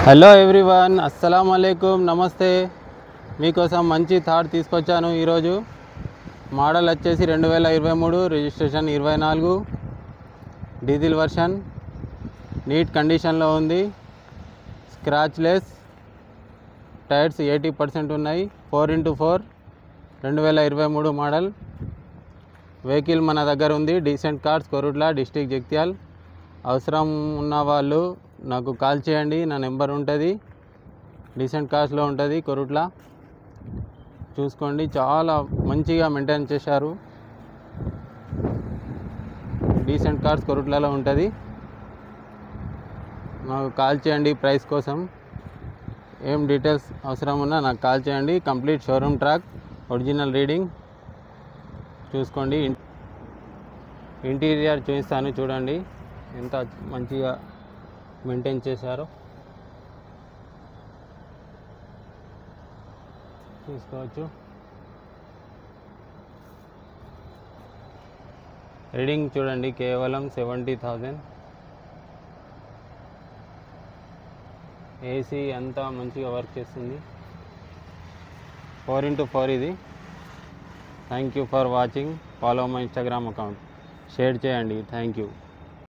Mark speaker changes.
Speaker 1: Hello everyone, అస్సలాము అలైకుమ్, నమస్తే. మీకోసం మంచి థాట్ తీసుకొచ్చాను. ఈరోజు మోడల్ వచ్చేసి 2023, రిజిస్ట్రేషన్ 24, డీజిల్ వర్షన్, నీట్ కండిషన్లో ఉంది, స్క్రాచ్ లెస్, టైర్స్ 80% ఉన్నాయి, 4x4, 2023 మోడల్. వెహికల్ మన దగ్గర ఉంది. Decent cars, Korutla district Jagtial. అవసరం ఉన్న వాళ్ళు నాకు కాల్ చేయండి. నా నెంబర్ ఉంటుంది. డీసెంట్ కార్స్లో ఉంటుంది, కొరుట్ల. చూసుకోండి, చాలా మంచిగా మెయింటైన్ చేశారు. డీసెంట్ కార్స్ కొరుట్లలో ఉంటుంది. నాకు కాల్ చేయండి. ప్రైస్ కోసం ఏం డీటెయిల్స్ అవసరం ఉన్నా నాకు కాల్ చేయండి. Complete showroom track, original reading చూసుకోండి. ఇంటీరియర్ చూపిస్తాను, చూడండి ఎంత మంచిగా మెయింటైన్ చేశారో చూసుకోవచ్చు. రీడింగ్ చూడండి, కేవలం 70,000. ఏసీ అంతా మంచిగా వర్క్ చేస్తుంది. 4x4 ఇది. Thank you for watching. Follow my Instagram account. Share చేయండి. Thank you.